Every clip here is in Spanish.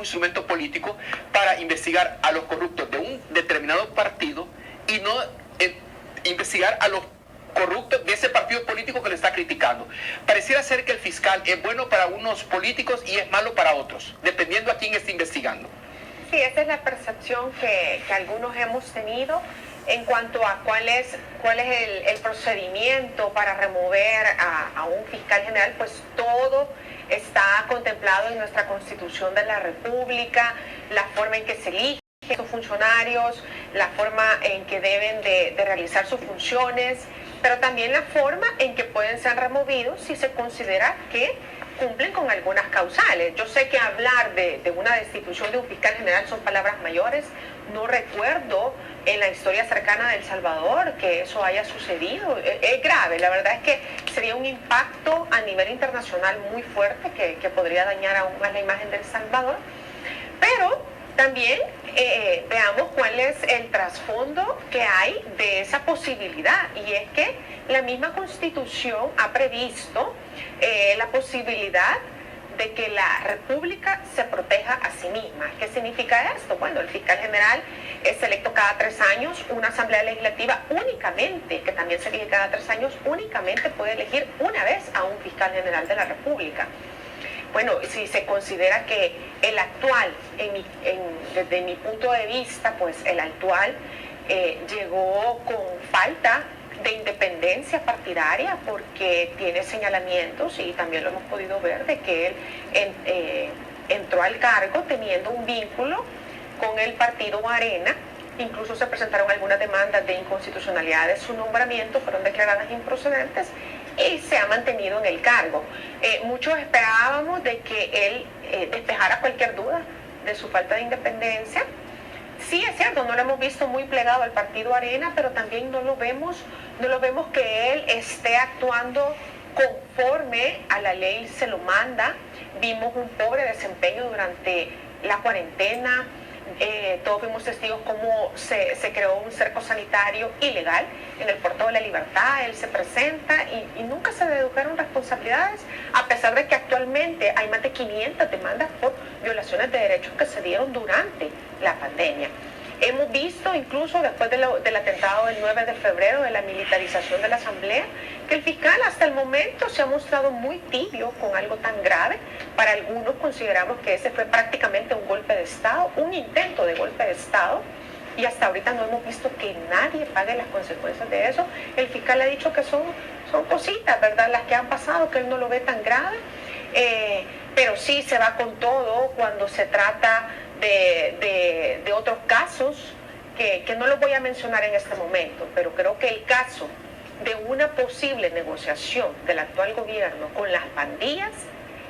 instrumento político para investigar a los corruptos de un determinado partido y no investigar a los corruptos de ese partido político que le está criticando. Pareciera ser que el fiscal es bueno para unos políticos y es malo para otros, dependiendo a quién esté investigando. Sí, esa es la percepción que algunos hemos tenido en cuanto a cuál es el procedimiento para remover a un fiscal general. Pues todo está contemplado en nuestra Constitución de la República, la forma en que se eligen esos funcionarios, la forma en que deben de realizar sus funciones, pero también la forma en que pueden ser removidos si se considera que cumplen con algunas causales. Yo sé que hablar de una destitución de un fiscal general son palabras mayores. No recuerdo en la historia cercana de El Salvador que eso haya sucedido. Es grave, la verdad es que sería un impacto a nivel internacional muy fuerte que podría dañar aún más la imagen de El Salvador. Pero también veamos cuál es el trasfondo que hay de esa posibilidad, y es que la misma Constitución ha previsto la posibilidad de que la República se proteja a sí misma. ¿Qué significa esto? Bueno, el fiscal general es electo cada 3 años, una asamblea legislativa únicamente, que también se elige cada 3 años, únicamente puede elegir una vez a un fiscal general de la República. Bueno, si se considera que el actual, desde mi punto de vista, pues el actual llegó con falta de independencia partidaria, porque tiene señalamientos, y también lo hemos podido ver, de que él entró al cargo teniendo un vínculo con el partido Arena. Incluso se presentaron algunas demandas de inconstitucionalidad de su nombramiento, fueron declaradas improcedentes, y se ha mantenido en el cargo. Muchos esperábamos de que él despejara cualquier duda de su falta de independencia. Sí, es cierto, no lo hemos visto muy plegado al partido Arena, pero también no lo vemos que él esté actuando conforme a la ley se lo manda. Vimos un pobre desempeño durante la cuarentena. Todos fuimos testigos cómo se creó un cerco sanitario ilegal en el Puerto de la Libertad. Él se presenta y nunca se dedujeron responsabilidades, a pesar de que actualmente hay más de 500 demandas por violaciones de derechos que se dieron durante la pandemia. Hemos visto, incluso después del atentado del 9 de febrero, de la militarización de la Asamblea, que el fiscal hasta el momento se ha mostrado muy tibio con algo tan grave. Para algunos consideramos que ese fue prácticamente un golpe de Estado, un intento de golpe de Estado, y hasta ahorita no hemos visto que nadie pague las consecuencias de eso. El fiscal ha dicho que son cositas, ¿verdad?, las que han pasado, que él no lo ve tan grave, pero sí se va con todo cuando se trata de otros casos que no los voy a mencionar en este momento, pero creo que el caso de una posible negociación del actual gobierno con las pandillas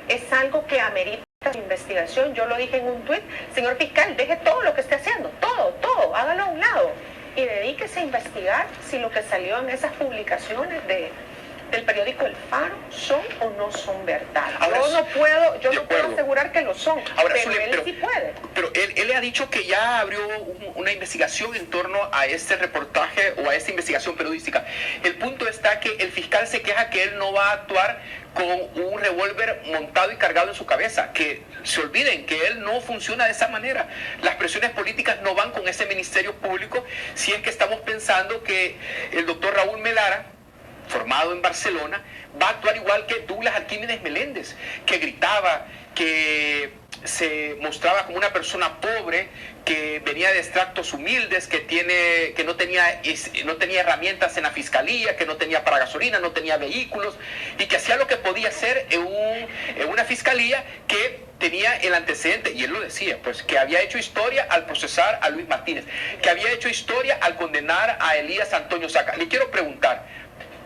es algo que amerita investigación. Yo lo dije en un tuit: señor fiscal, deje todo lo que esté haciendo, todo, hágalo a un lado y dedíquese a investigar si lo que salió en esas publicaciones del periódico El Faro son o no son verdad. Ahora, yo no puedo asegurar que lo son, ahora, pero él sí puede. Pero él ha dicho que ya abrió una investigación en torno a este reportaje o a esta investigación periodística. El punto está que el fiscal se queja que él no va a actuar con un revólver montado y cargado en su cabeza, que se olviden que él no funciona de esa manera. Las presiones políticas no van con ese ministerio público, si es que estamos pensando que el doctor Raúl Melara, formado en Barcelona, va a actuar igual que Douglas Arquímedes Meléndez, que gritaba, que se mostraba como una persona pobre, que venía de extractos humildes, que no tenía herramientas en la fiscalía, que no tenía para gasolina, no tenía vehículos, y que hacía lo que podía hacer en una fiscalía que tenía el antecedente, y él lo decía, pues que había hecho historia al procesar a Luis Martínez, que había hecho historia al condenar a Elías Antonio Saca. Le quiero preguntar,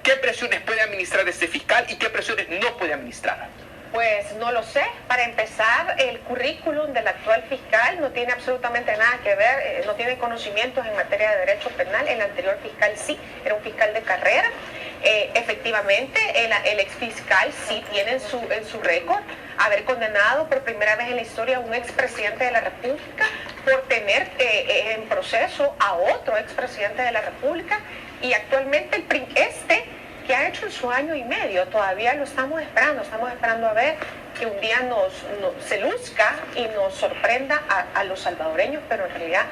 ¿qué presiones puede administrar este fiscal y qué presiones no puede administrar? Pues no lo sé. Para empezar, el currículum del actual fiscal no tiene absolutamente nada que ver, no tiene conocimientos en materia de derecho penal. El anterior fiscal sí, era un fiscal de carrera. Efectivamente, el exfiscal sí tiene en su récord haber condenado por primera vez en la historia a un expresidente de la República por tener en proceso a otro expresidente de la República, y actualmente que ha hecho en su año y medio, todavía lo estamos esperando a ver que un día se luzca y nos sorprenda a los salvadoreños, pero en realidad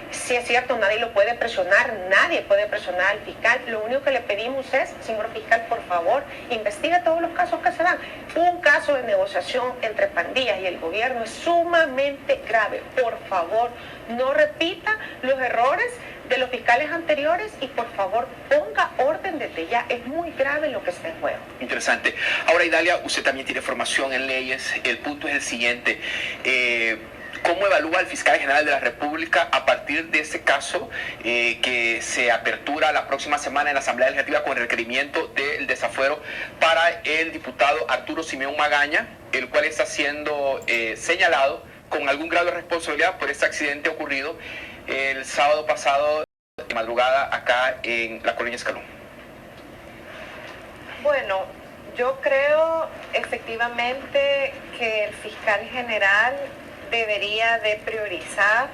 sí es cierto, nadie lo puede presionar, nadie puede presionar al fiscal. Lo único que le pedimos es, señor fiscal, por favor, investigue todos los casos que se dan. Un caso de negociación entre pandillas y el gobierno es sumamente grave. Por favor, no repita los errores de los fiscales anteriores y por favor ponga orden desde ya. Es muy grave lo que está en juego. Interesante. Ahora, Idalia, usted también tiene formación en leyes. El punto es el siguiente. ¿Cómo evalúa el fiscal general de la República a partir de este caso que se apertura la próxima semana en la Asamblea Legislativa con el requerimiento del desafuero para el diputado Arturo Simeón Magaña, el cual está siendo señalado con algún grado de responsabilidad por este accidente ocurrido el sábado pasado de madrugada acá en la Colonia Escalón? Bueno, yo creo efectivamente que el fiscal general debería de priorizar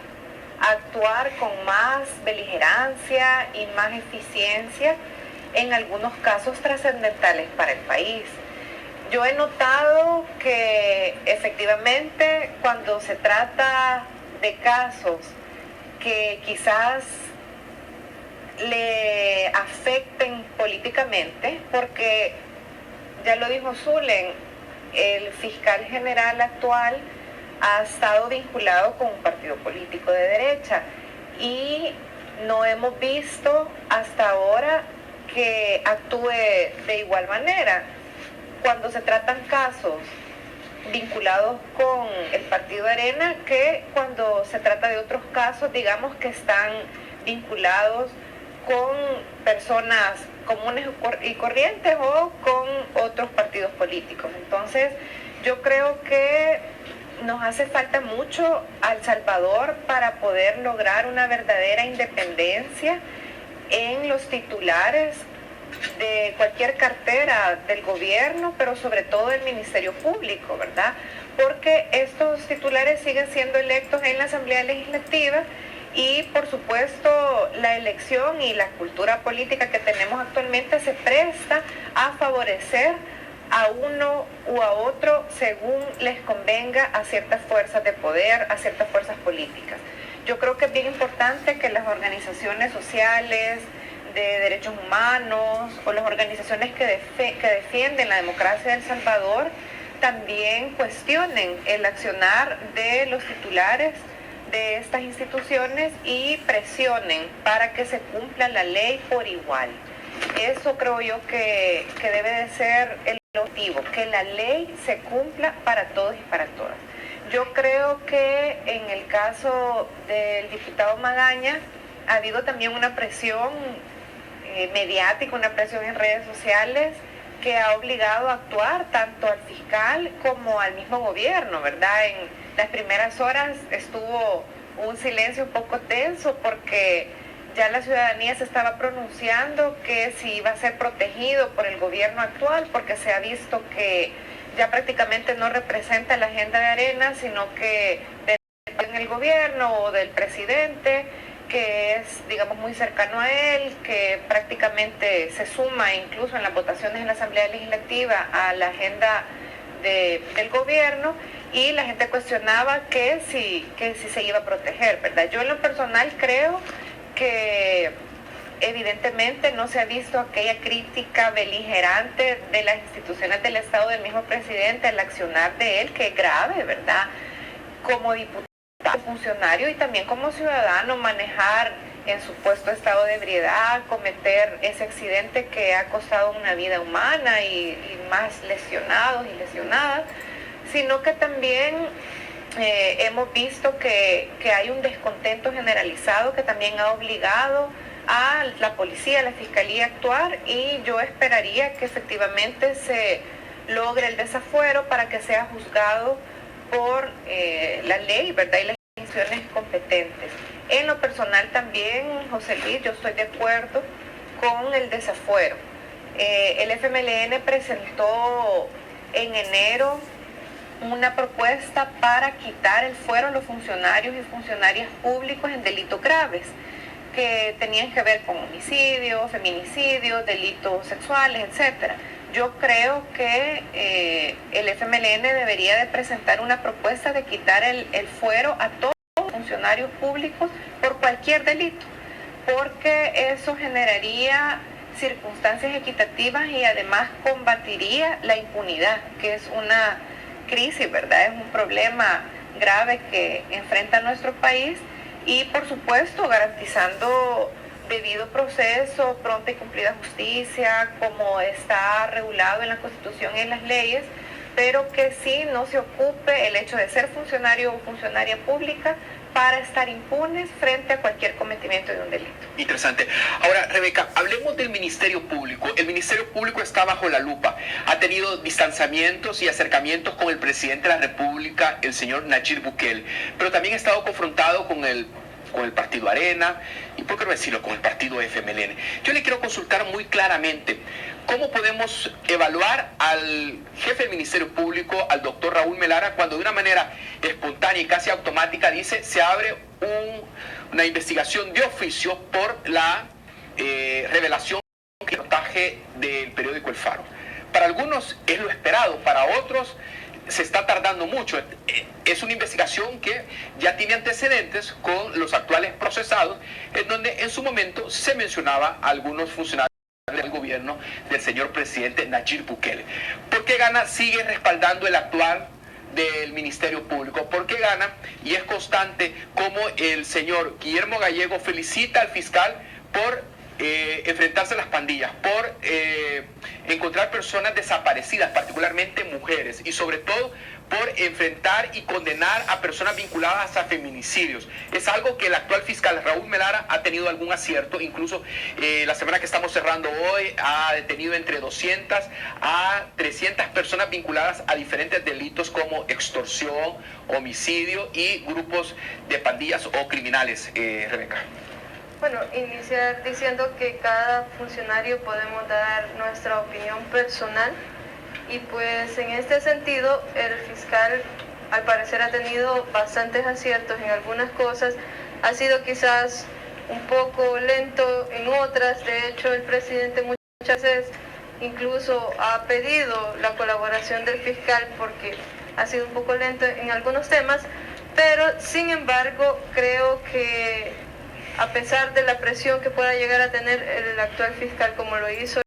actuar con más beligerancia y más eficiencia en algunos casos trascendentales para el país. Yo he notado que efectivamente cuando se trata de casos que quizás le afecten políticamente, porque ya lo dijo Zulen, el fiscal general actual ha estado vinculado con un partido político de derecha y no hemos visto hasta ahora que actúe de igual manera. Cuando se tratan casos vinculados con el partido Arena, que cuando se trata de otros casos, digamos que están vinculados con personas comunes y corrientes o con otros partidos políticos. Entonces, yo creo que nos hace falta mucho a El Salvador para poder lograr una verdadera independencia en los titulares de cualquier cartera del gobierno, pero sobre todo del Ministerio Público, ¿verdad? Porque estos titulares siguen siendo electos en la Asamblea Legislativa y, por supuesto, la elección y la cultura política que tenemos actualmente se presta a favorecer a uno u a otro según les convenga a ciertas fuerzas de poder, a ciertas fuerzas políticas. Yo creo que es bien importante que las organizaciones sociales de derechos humanos o las organizaciones que defienden la democracia de El Salvador también cuestionen el accionar de los titulares de estas instituciones y presionen para que se cumpla la ley por igual. Eso creo yo que debe de ser el objetivo, que la ley se cumpla para todos y para todas. Yo creo que en el caso del diputado Magaña ha habido también una presión mediática, una presión en redes sociales que ha obligado a actuar tanto al fiscal como al mismo gobierno, ¿verdad? En las primeras horas estuvo un silencio un poco tenso porque ya la ciudadanía se estaba pronunciando que si iba a ser protegido por el gobierno actual, porque se ha visto que ya prácticamente no representa la agenda de Arena, sino que en el gobierno o del presidente, que es, digamos, muy cercano a él, que prácticamente se suma incluso en las votaciones en la Asamblea Legislativa a la agenda del gobierno, y la gente cuestionaba que si se iba a proteger, ¿verdad? Yo en lo personal creo que evidentemente no se ha visto aquella crítica beligerante de las instituciones del Estado, del mismo presidente, al accionar de él, que es grave, ¿verdad? Como diputado, funcionario y también como ciudadano, manejar en supuesto estado de ebriedad, cometer ese accidente que ha costado una vida humana y más lesionados y lesionadas, sino que también hemos visto que hay un descontento generalizado que también ha obligado a la policía, a la fiscalía a actuar, y yo esperaría que efectivamente se logre el desafuero para que sea juzgado por la ley, ¿verdad? Y las instituciones competentes. En lo personal también, José Luis, yo estoy de acuerdo con el desafuero. El FMLN presentó en enero una propuesta para quitar el fuero a los funcionarios y funcionarias públicos en delitos graves que tenían que ver con homicidios, feminicidios, delitos sexuales, etc. Yo creo que el FMLN debería de presentar una propuesta de quitar el fuero a todos los funcionarios públicos por cualquier delito, porque eso generaría circunstancias equitativas y además combatiría la impunidad, que es una crisis, ¿verdad? Es un problema grave que enfrenta nuestro país, y por supuesto garantizando debido proceso, pronta y cumplida justicia, como está regulado en la Constitución y en las leyes, pero que sí no se ocupe el hecho de ser funcionario o funcionaria pública para estar impunes frente a cualquier cometimiento de un delito. Interesante. Ahora, Rebeca, hablemos del Ministerio Público. El Ministerio Público está bajo la lupa. Ha tenido distanciamientos y acercamientos con el presidente de la República, el señor Nayib Bukele, pero también ha estado confrontado con el partido Arena y, por qué no decirlo, con el partido FMLN. Yo le quiero consultar muy claramente cómo podemos evaluar al jefe del Ministerio Público, al doctor Raúl Melara, cuando de una manera espontánea y casi automática dice se abre una investigación de oficio por la revelación y reportaje del periódico El Faro. Para algunos es lo esperado, para otros se está tardando mucho. Es una investigación que ya tiene antecedentes con los actuales procesados, en donde en su momento se mencionaba a algunos funcionarios del gobierno del señor presidente Nayib Bukele. ¿Por qué Gana sigue respaldando el actual del Ministerio Público? ¿Por qué Gana? Y es constante como el señor Guillermo Gallego felicita al fiscal por enfrentarse a las pandillas, por encontrar personas desaparecidas, particularmente mujeres, y sobre todo por enfrentar y condenar a personas vinculadas a feminicidios. Es algo que el actual fiscal Raúl Melara ha tenido algún acierto. Incluso la semana que estamos cerrando hoy ha detenido entre 200 a 300 personas vinculadas a diferentes delitos como extorsión, homicidio y grupos de pandillas o criminales. Rebeca. Bueno, iniciar diciendo que cada funcionario podemos dar nuestra opinión personal, y pues en este sentido el fiscal al parecer ha tenido bastantes aciertos en algunas cosas, ha sido quizás un poco lento en otras. De hecho, el presidente muchas veces incluso ha pedido la colaboración del fiscal porque ha sido un poco lento en algunos temas, pero sin embargo creo que a pesar de la presión que pueda llegar a tener el actual fiscal, como lo hizo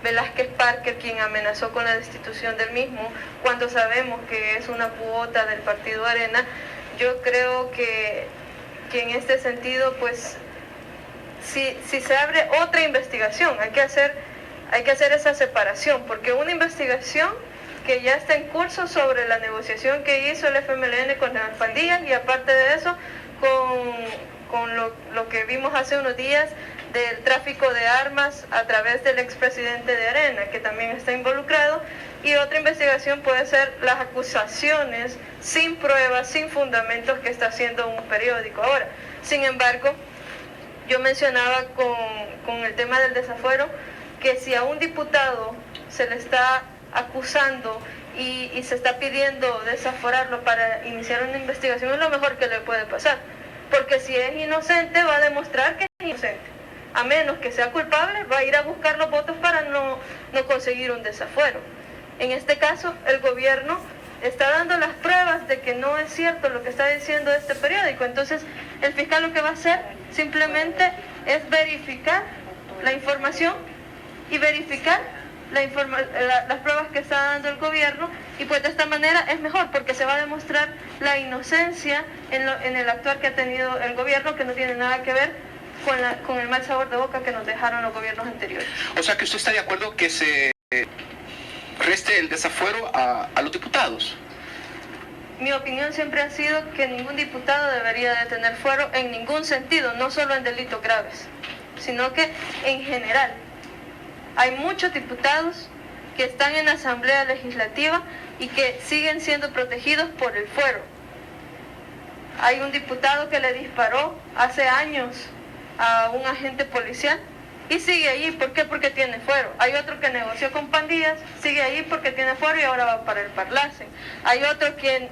Velázquez Parker, quien amenazó con la destitución del mismo, cuando sabemos que es una cuota del partido Arena, yo creo que en este sentido, pues, si se abre otra investigación, hay que hacer esa separación, porque una investigación que ya está en curso sobre la negociación que hizo el FMLN con las pandillas, y aparte de eso, con lo que vimos hace unos días del tráfico de armas a través del expresidente de Arena, que también está involucrado, y otra investigación puede ser las acusaciones sin pruebas, sin fundamentos que está haciendo un periódico. Ahora, sin embargo, yo mencionaba con el tema del desafuero, que si a un diputado se le está acusando y se está pidiendo desaforarlo para iniciar una investigación, es lo mejor que le puede pasar. Porque si es inocente, va a demostrar que es inocente. A menos que sea culpable, va a ir a buscar los votos para no conseguir un desafuero. En este caso, el gobierno está dando las pruebas de que no es cierto lo que está diciendo este periódico. Entonces, el fiscal lo que va a hacer simplemente es verificar la información y verificar las pruebas que está dando el gobierno, y pues de esta manera es mejor, porque se va a demostrar la inocencia en el actuar que ha tenido el gobierno, que no tiene nada que ver con el mal sabor de boca que nos dejaron los gobiernos anteriores. O sea que usted está de acuerdo que se reste el desafuero a los diputados. Mi opinión siempre ha sido que ningún diputado debería de tener fuero en ningún sentido, no solo en delitos graves, sino que en general. Hay muchos diputados que están en la Asamblea Legislativa y que siguen siendo protegidos por el fuero. Hay un diputado que le disparó hace años a un agente policial y sigue ahí. ¿Por qué? Porque tiene fuero. Hay otro que negoció con pandillas, sigue ahí porque tiene fuero y ahora va para el Parlacen. Hay otro que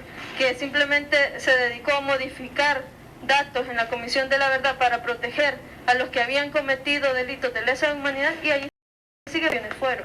simplemente se dedicó a modificar datos en la Comisión de la Verdad para proteger a los que habían cometido delitos de lesa humanidad, y ahí sigue tiene fuero.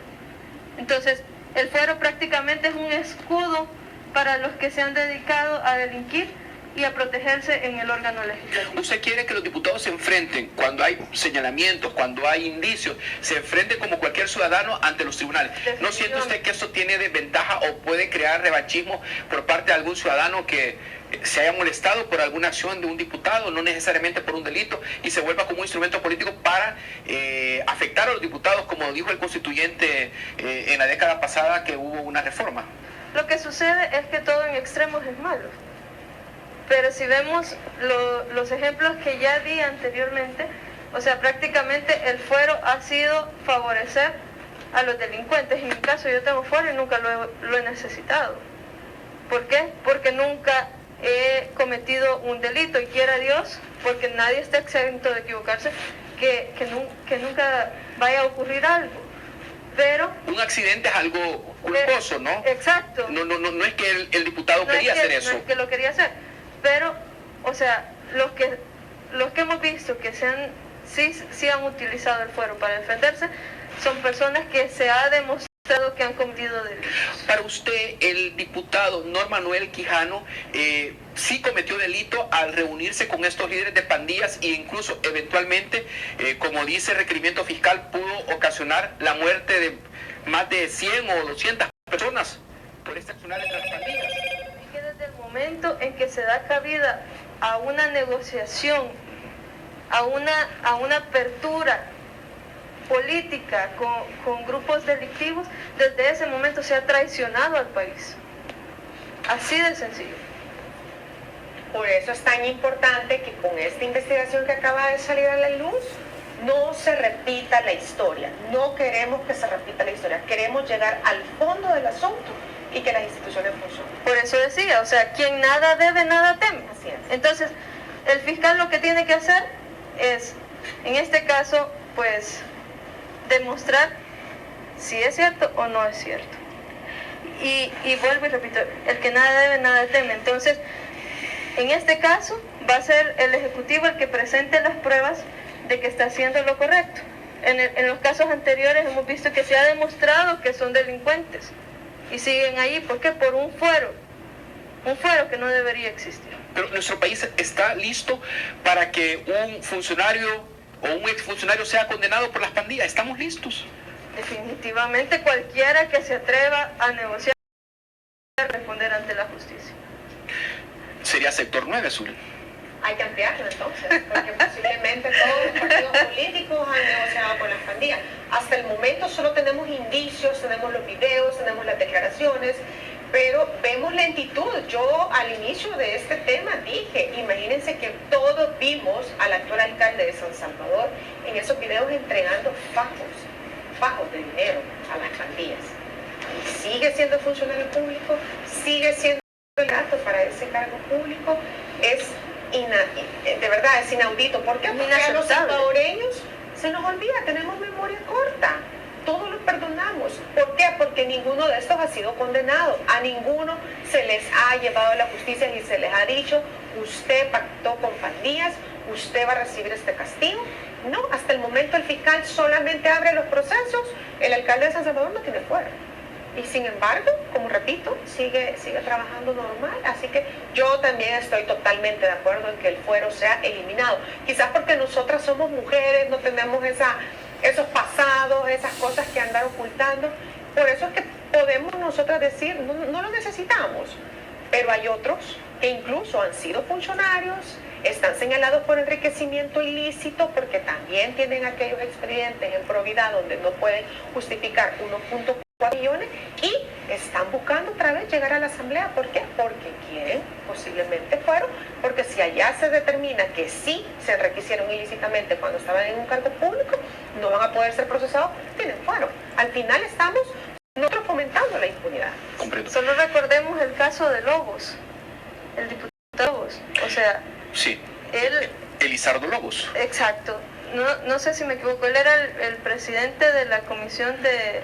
Entonces, el fuero prácticamente es un escudo para los que se han dedicado a delinquir y a protegerse en el órgano legislativo. ¿Usted quiere que los diputados se enfrenten, cuando hay señalamientos, cuando hay indicios, se enfrenten como cualquier ciudadano ante los tribunales? ¿No siente usted que eso tiene desventaja o puede crear revanchismo por parte de algún ciudadano que se haya molestado por alguna acción de un diputado, no necesariamente por un delito, y se vuelva como un instrumento político para afectar a los diputados, como dijo el constituyente en la década pasada que hubo una reforma? Lo que sucede es que todo en extremos es malo. Pero si vemos los ejemplos que ya di anteriormente, o sea, prácticamente el fuero ha sido favorecer a los delincuentes. En mi caso yo tengo fuero y nunca lo he necesitado. ¿Por qué? Porque nunca he cometido un delito, y quiera Dios, porque nadie está exento de equivocarse, que nunca vaya a ocurrir algo. Pero un accidente es algo culposo, ¿no? Exacto. No es que el diputado quería hacer eso. No es que lo quería hacer. Pero, o sea, los que hemos visto que sí han utilizado el fuero para defenderse, son personas que se ha demostrado que han cometido delitos. Para usted, el diputado Norma Noel Quijano sí cometió delito al reunirse con estos líderes de pandillas e incluso eventualmente, como dice el requerimiento fiscal, pudo ocasionar la muerte de más de 100 o 200 personas por este accionar entre las pandillas. Desde el momento en que se da cabida a una negociación, a una apertura política con grupos delictivos, desde ese momento se ha traicionado al país. Así de sencillo. Por eso es tan importante que con esta investigación que acaba de salir a la luz, no se repita la historia. No queremos que se repita la historia. Queremos llegar al fondo del asunto y que las instituciones funcionen. Por eso decía, o sea, quien nada debe, nada teme. Así es. Entonces, el fiscal lo que tiene que hacer es, en este caso, pues, demostrar si es cierto o no es cierto. Y vuelvo y repito, el que nada debe, nada teme. Entonces, en este caso, va a ser el Ejecutivo el que presente las pruebas de que está haciendo lo correcto. En los casos anteriores hemos visto que se ha demostrado que son delincuentes. Y siguen ahí, ¿por qué? Por un fuero que no debería existir. Pero nuestro país está listo para que un funcionario o un exfuncionario sea condenado por las pandillas. ¿Estamos listos? Definitivamente cualquiera que se atreva a negociar y responder ante la justicia. Sería sector 9, Azul. Hay que ampliarlo entonces, porque posiblemente todos los partidos políticos han negociado con las pandillas. Hasta el momento solo tenemos indicios, tenemos los videos, tenemos las declaraciones, pero vemos lentitud. Yo al inicio de este tema dije, imagínense que todos vimos al actual alcalde de San Salvador en esos videos entregando fajos de dinero a las pandillas. Y sigue siendo funcionario público, sigue siendo candidato para ese cargo público. De verdad es inaudito. ¿Por qué? Porque a los salvadoreños se nos olvida, tenemos memoria corta, todos los perdonamos. ¿Por qué? Porque ninguno de estos ha sido condenado, a ninguno se les ha llevado a la justicia y se les ha dicho, usted pactó con pandillas, usted va a recibir este castigo. No, hasta el momento el fiscal solamente abre los procesos, el alcalde de San Salvador no tiene fuero. Y sin embargo, como repito, sigue trabajando normal. Así que yo también estoy totalmente de acuerdo en que el fuero sea eliminado. Quizás porque nosotras somos mujeres, no tenemos esos pasados, esas cosas que andar ocultando. Por eso es que podemos nosotras decir, no lo necesitamos. Pero hay otros que incluso han sido funcionarios, están señalados por enriquecimiento ilícito, porque también tienen aquellos expedientes en probidad donde no pueden justificar 1.4 millones y están buscando otra vez llegar a la asamblea. ¿Por qué? Porque quieren posiblemente fuero, porque si allá se determina que sí se enriquecieron ilícitamente cuando estaban en un cargo público, no van a poder ser procesados, tienen fuero. Al final estamos nosotros fomentando la impunidad. Solo recordemos el caso de Lobos, el diputado Lobos, o sea, sí, él... Elizardo Lobos. Exacto, no sé si me equivoco, él era el presidente de la Comisión de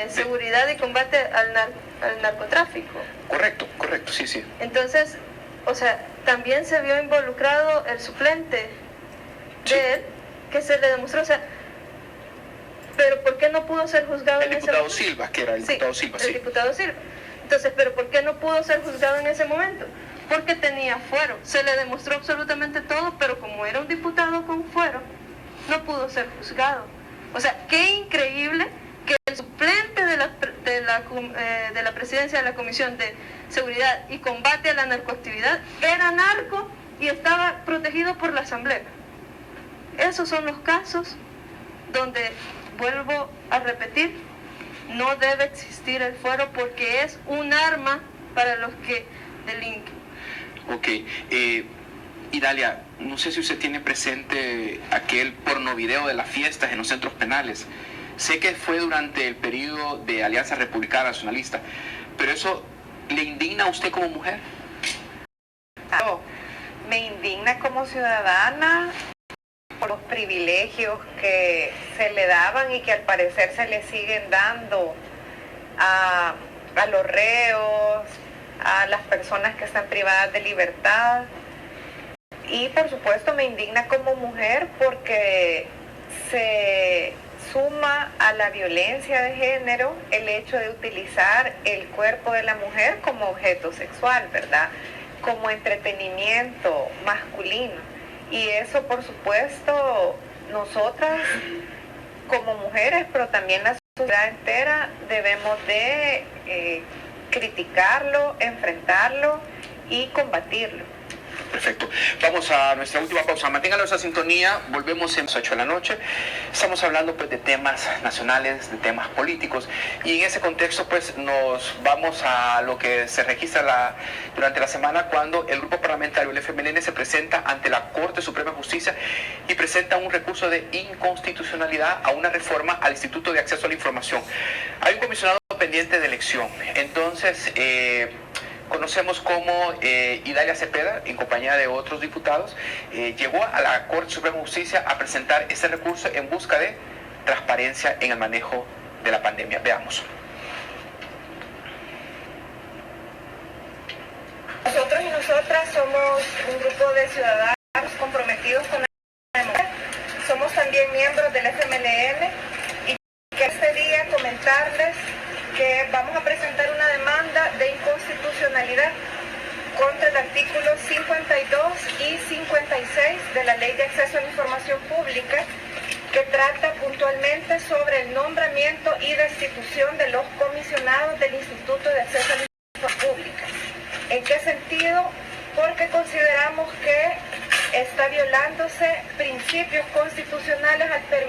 Seguridad y Combate al Narcotráfico. Correcto, sí. Entonces, o sea, también se vio involucrado el suplente de él, que se le demostró, o sea, pero ¿por qué no pudo ser juzgado en ese momento? El diputado Silva, que era el diputado Silva, sí. El diputado Silva. Entonces, ¿pero por qué no pudo ser juzgado en ese momento? Porque tenía fuero. Se le demostró absolutamente todo, pero como era un diputado con fuero, no pudo ser juzgado. O sea, qué increíble que el suplente de la presidencia de la Comisión de Seguridad y Combate a la Narcoactividad era narco y estaba protegido por la Asamblea. Esos son los casos donde, vuelvo a repetir, no debe existir el fuero porque es un arma para los que delinquen. Ok. Idalia, no sé si usted tiene presente aquel pornovideo de las fiestas en los centros penales. Sé que fue durante el periodo de Alianza Republicana Nacionalista, pero ¿eso le indigna a usted como mujer? No, me indigna como ciudadana por los privilegios que se le daban y que al parecer se le siguen dando a los reos, a las personas que están privadas de libertad. Y por supuesto me indigna como mujer porque se suma a la violencia de género el hecho de utilizar el cuerpo de la mujer como objeto sexual, ¿verdad? Como entretenimiento masculino. Y eso, por supuesto, nosotras como mujeres, pero también la sociedad entera, debemos de criticarlo, enfrentarlo y combatirlo. Perfecto. Vamos a nuestra última pausa. Mantengan nuestra sintonía. Volvemos en las 8 de la noche. Estamos hablando pues de temas nacionales, de temas políticos. Y en ese contexto pues nos vamos a lo que se registra durante la semana cuando el grupo parlamentario, el FMLN, se presenta ante la Corte Suprema de Justicia y presenta un recurso de inconstitucionalidad a una reforma al Instituto de Acceso a la Información. Hay un comisionado pendiente de elección. Entonces, conocemos cómo Idalia Cepeda, en compañía de otros diputados, llegó a la Corte Suprema de Justicia a presentar ese recurso en busca de transparencia en el manejo de la pandemia. Veamos. Nosotros y nosotras somos un grupo de ciudadanos comprometidos con la democracia. Somos también miembros del FMLN y que este día comentarles que vamos a presentar una demanda de inconstitucionalidad contra el artículo 52 y 56 de la Ley de Acceso a la Información Pública, que trata puntualmente sobre el nombramiento y destitución de los comisionados del Instituto de Acceso a la Información Pública. ¿En qué sentido? Porque consideramos que está violándose principios constitucionales al permitir